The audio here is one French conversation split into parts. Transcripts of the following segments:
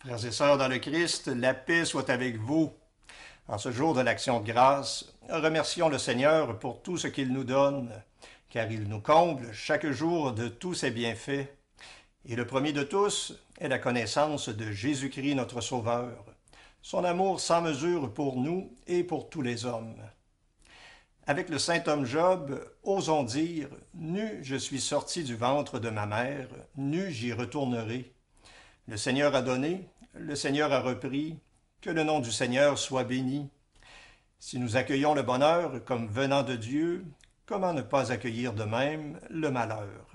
Frères et sœurs dans le Christ, la paix soit avec vous. En ce jour de l'Action de grâce, remercions le Seigneur pour tout ce qu'il nous donne, car il nous comble chaque jour de tous ses bienfaits. Et le premier de tous est la connaissance de Jésus-Christ notre Sauveur, son amour sans mesure pour nous et pour tous les hommes. Avec le saint homme Job, osons dire « Nu je suis sorti du ventre de ma mère, nu j'y retournerai ». Le Seigneur a donné, le Seigneur a repris, que le nom du Seigneur soit béni. Si nous accueillons le bonheur comme venant de Dieu, comment ne pas accueillir de même le malheur?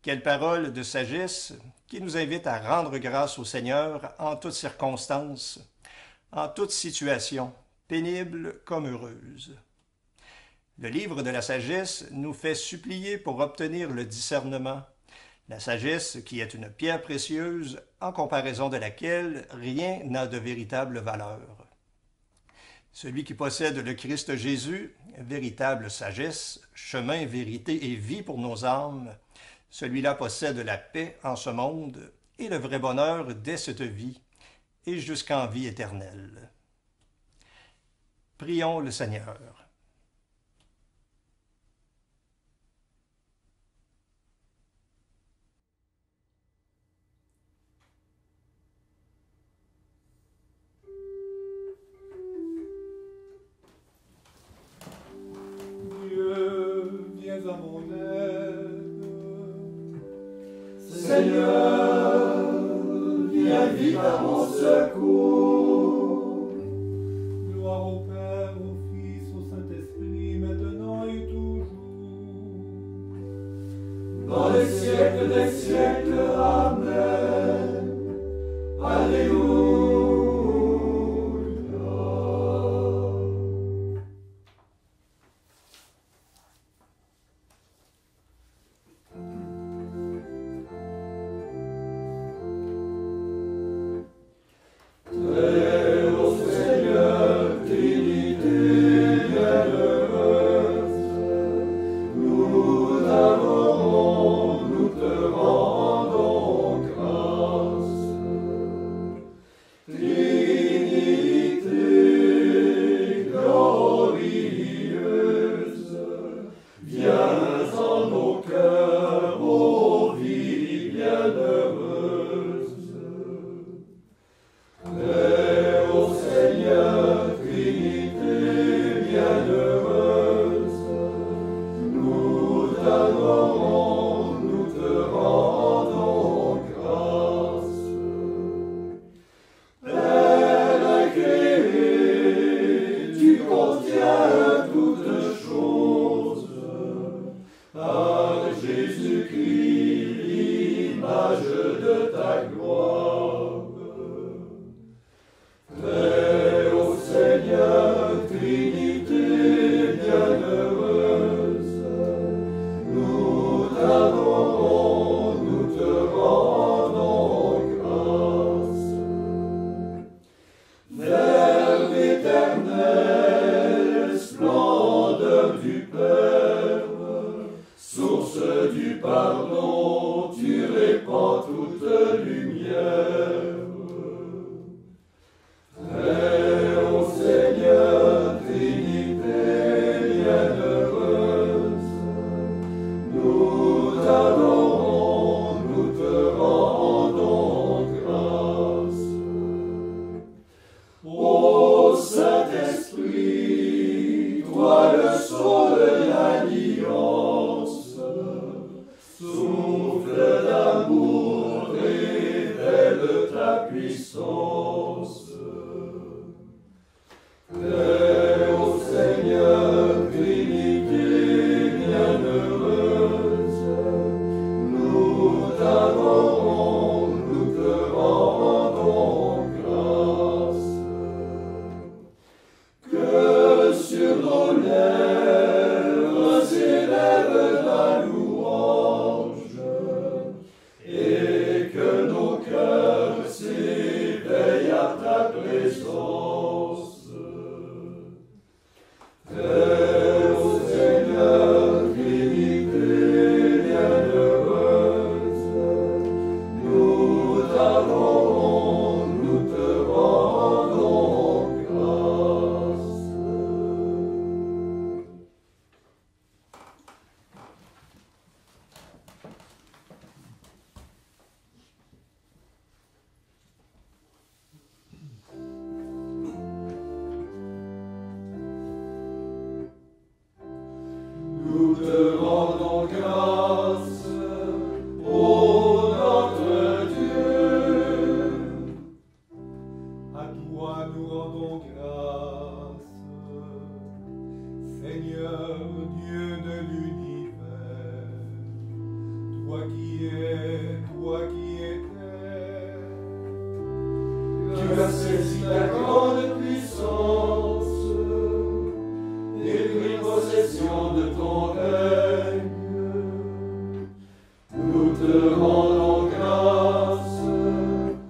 Quelle parole de sagesse qui nous invite à rendre grâce au Seigneur en toutes circonstances, en toute situation, pénible comme heureuse. Le livre de la sagesse nous fait supplier pour obtenir le discernement, la sagesse qui est une pierre précieuse en comparaison de laquelle rien n'a de véritable valeur. Celui qui possède le Christ Jésus, véritable sagesse, chemin, vérité et vie pour nos âmes, celui-là possède la paix en ce monde et le vrai bonheur dès cette vie et jusqu'en vie éternelle. Prions le Seigneur. Dieu, viens à mon aide. Seigneur, viens vite à mon secours. Gloire au Père, au Fils, au Saint-Esprit, maintenant et toujours. Dans les siècles des siècles, Amen. Alléluia. Très haut Seigneur, Trinité bienheureuse, nous t'adorons, nous te rendons grâce. Trinité glorieuse, viens en nos cœurs, ô vie bienheureuse. Très haut Seigneur, Trinité bienheureuse, nous t'adorons, nous te rendons grâce. Père agréé, tu contiens toutes choses, par Jésus-Christ, l'image de ta gloire. Très haut Seigneur, Trinité bienheureuse, nous t'adorons, nous te rendons grâce. Verbe éternel, splendeur du Père, source du pardon, tu répands toute lumière. Très haut Seigneur, Trinité bienheureuse, nous t'adorons, nous te rendons grâce. Ô Saint-Esprit, toi le sceau de l'alliance, souffle d'amour, révèle ta puissance. Très haut Seigneur, Trinité bienheureuse, nous t'adorons, nous te rendons grâce. Que sur nos lèvres s'élève la louange, et que nos cœurs s'éveillent est, toi qui étais. Tu as saisi ta grande puissance et pris possession de ton règne. Nous te rendons grâce,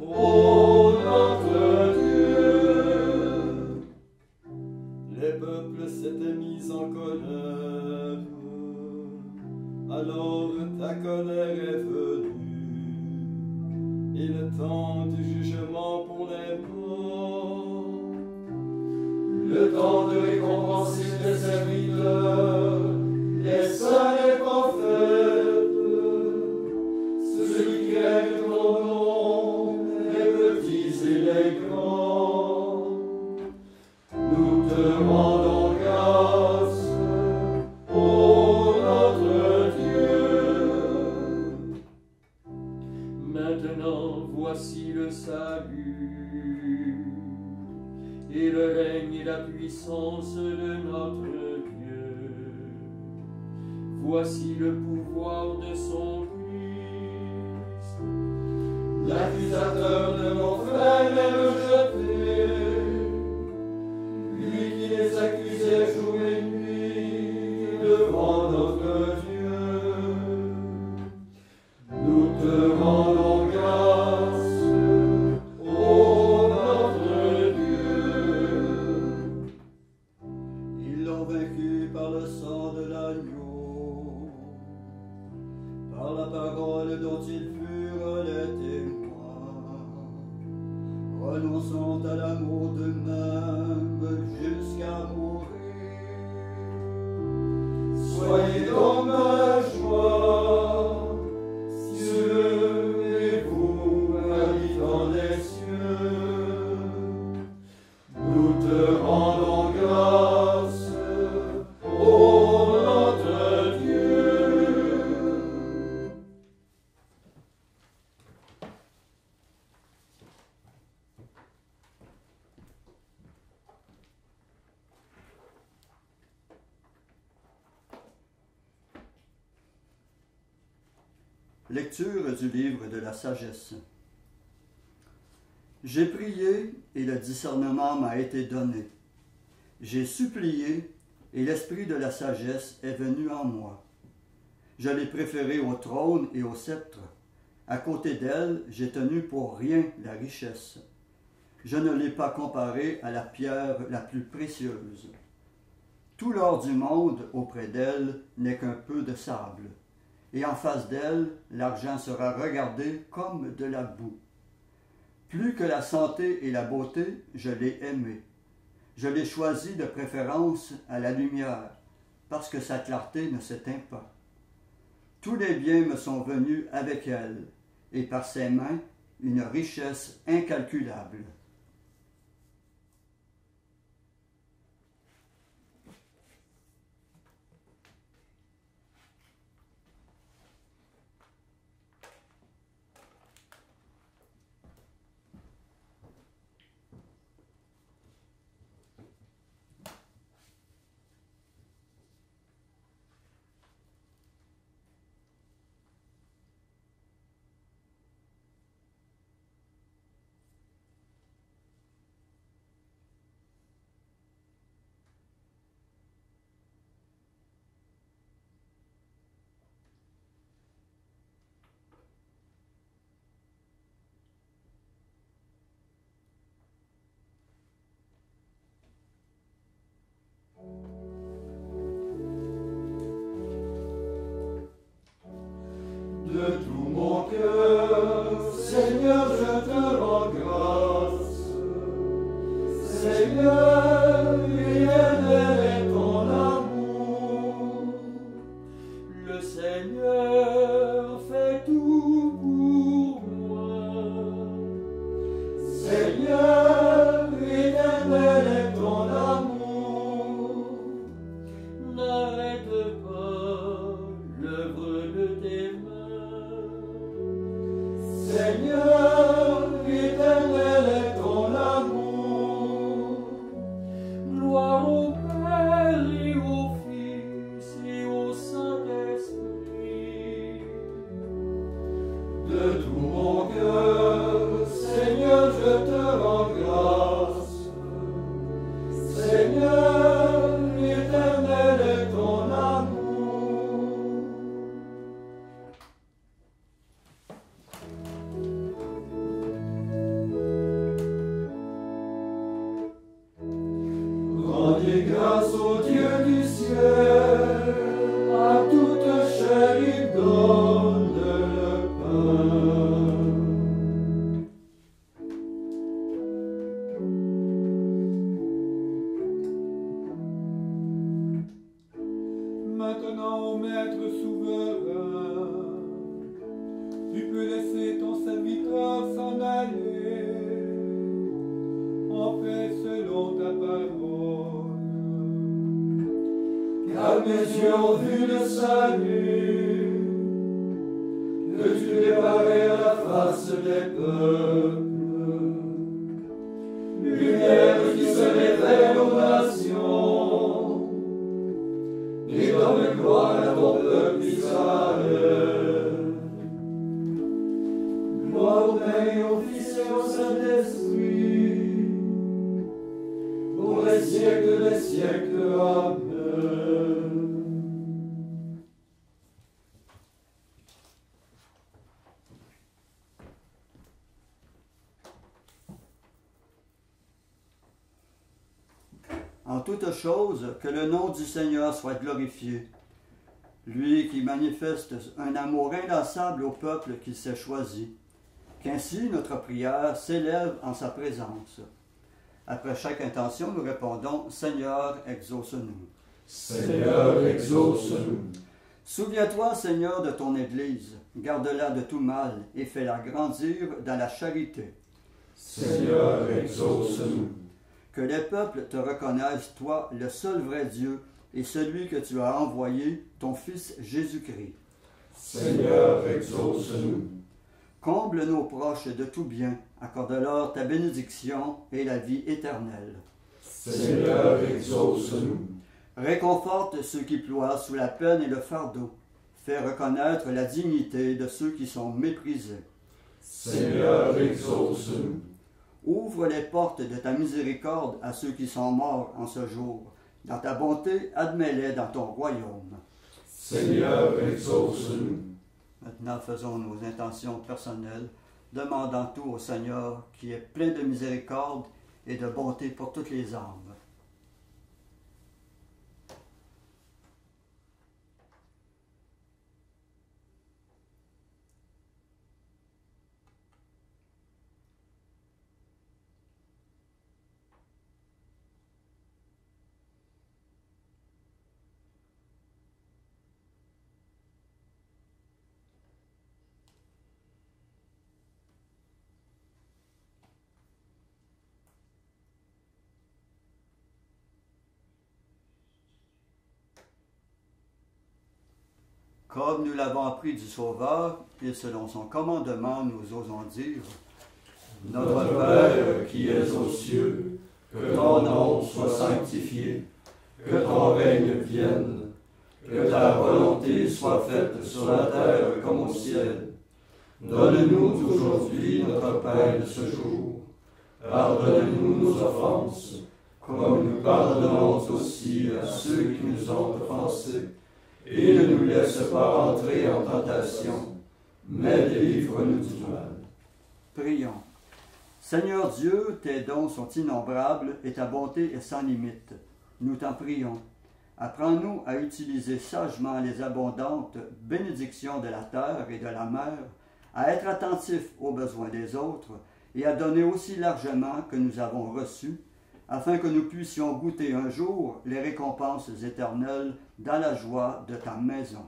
ô notre Dieu. Les peuples s'étaient mis en colère, alors ta colère est venue, et le temps du jugement pour les morts. Le temps de récompenser tes serviteurs, les saints et prophètes, ceux qui craignent ton nom, les petits et les grands. Nous te rendons grâce, ô notre Dieu. Maintenant, voici le salut, et le règne et la puissance de notre Dieu. Voici le pouvoir de son Christ. L'accusateur de nos frères est rejeté, lui qui les accusait jour et nuit devant notre Dieu. Nous te rendons grâce, ô notre Dieu. Ils l'ont vaincu par le sang de l'agneau, par la parole dont ils furent les témoins. Renonçons à l'amour d'eux-mêmes jusqu'à mourir. Soyez donc ma joie, cieux et vous, habitants des cieux. Nous te rendons grâce, ô notre Dieu. Lecture du livre de la sagesse. J'ai prié et le discernement m'a été donné. J'ai supplié et l'esprit de la sagesse est venu en moi. Je l'ai préféré au trône et au sceptre. À côté d'elle, j'ai tenu pour rien la richesse. Je ne l'ai pas comparée à la pierre la plus précieuse. Tout l'or du monde auprès d'elle n'est qu'un peu de sable. Et en face d'elle, l'argent sera regardé comme de la boue. Plus que la santé et la beauté, je l'ai aimée. Je l'ai choisie de préférence à la lumière, parce que sa clarté ne s'éteint pas. Tous les biens me sont venus avec elle, et par ses mains, une richesse incalculable. De tout mon cœur, Seigneur, je te rends grâce. Seigneur, l'Éternel est ton amour. Rendez grâce au Dieu du ciel, à toute chair il donne le pain. Maintenant, ô Maître souverain, tu peux laisser ton serviteur s'en aller en paix selon ta parole. Car mes yeux ont vu le salut, que tu déparais à la face des peuples. Lumière qui se révèle aux nations, et donne gloire à ton peuple Israël. Gloire au Père et au Fils et au Saint-Esprit, pour les siècles des siècles. Amen. En toutes choses, que le nom du Seigneur soit glorifié, lui qui manifeste un amour inlassable au peuple qu'il s'est choisi. Qu'ainsi notre prière s'élève en sa présence. Après chaque intention, nous répondons « Seigneur, exauce-nous ». Seigneur, exauce-nous. Souviens-toi, Seigneur, de ton Église, garde-la de tout mal et fais-la grandir dans la charité. Seigneur, exauce-nous. Que les peuples te reconnaissent, toi, le seul vrai Dieu, et celui que tu as envoyé, ton Fils Jésus-Christ. Seigneur, exauce-nous. Comble nos proches de tout bien, accorde-leur ta bénédiction et la vie éternelle. Seigneur, exauce-nous. Réconforte ceux qui ploient sous la peine et le fardeau. Fais reconnaître la dignité de ceux qui sont méprisés. Seigneur, exauce-nous. Ouvre les portes de ta miséricorde à ceux qui sont morts en ce jour. Dans ta bonté, admets-les dans ton royaume. Seigneur, exauce-nous. Maintenant, faisons nos intentions personnelles, demandant tout au Seigneur qui est plein de miséricorde et de bonté pour toutes les âmes. Comme nous l'avons appris du Sauveur, et selon son commandement, nous osons dire « Notre Père qui es aux cieux, que ton nom soit sanctifié, que ton règne vienne, que ta volonté soit faite sur la terre comme au ciel. Donne-nous aujourd'hui notre pain de ce jour. Pardonne-nous nos offenses, comme nous pardonnons aussi à ceux qui nous ont offensés. Et ne nous laisse pas entrer en tentation, mais délivre-nous du mal. » Prions. Seigneur Dieu, tes dons sont innombrables et ta bonté est sans limite. Nous t'en prions. Apprends-nous à utiliser sagement les abondantes bénédictions de la terre et de la mer, à être attentifs aux besoins des autres et à donner aussi largement que nous avons reçu, afin que nous puissions goûter un jour les récompenses éternelles dans la joie de ta maison.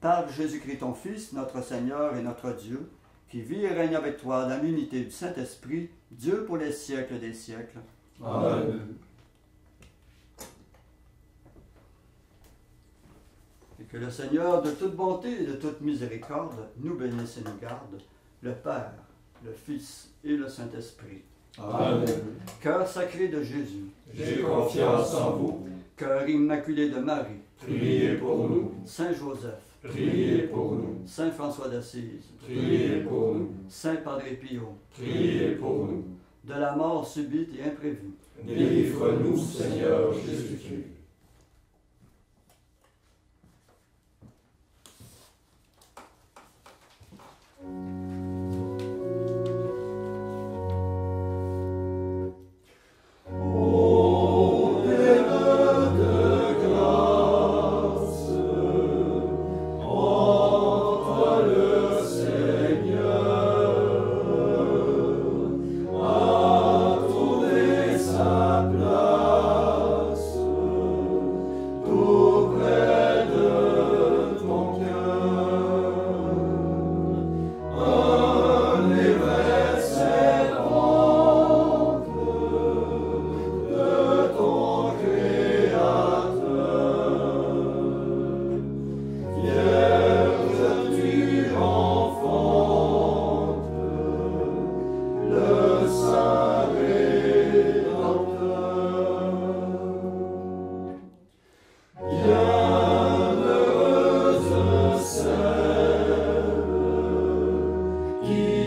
Par Jésus-Christ ton Fils, notre Seigneur et notre Dieu, qui vit et règne avec toi dans l'unité du Saint-Esprit, Dieu pour les siècles des siècles. Amen. Et que le Seigneur de toute bonté et de toute miséricorde nous bénisse et nous garde, le Père, le Fils et le Saint-Esprit. Amen. Cœur sacré de Jésus, J'ai confiance en vous. cœur immaculé de Marie, Priez pour nous. Saint Joseph, priez pour nous. Saint François d'Assise, Priez pour nous. Saint Padre Pio, Priez pour nous. de la mort subite et imprévue. Délivre-nous, Seigneur Jésus-Christ. Qui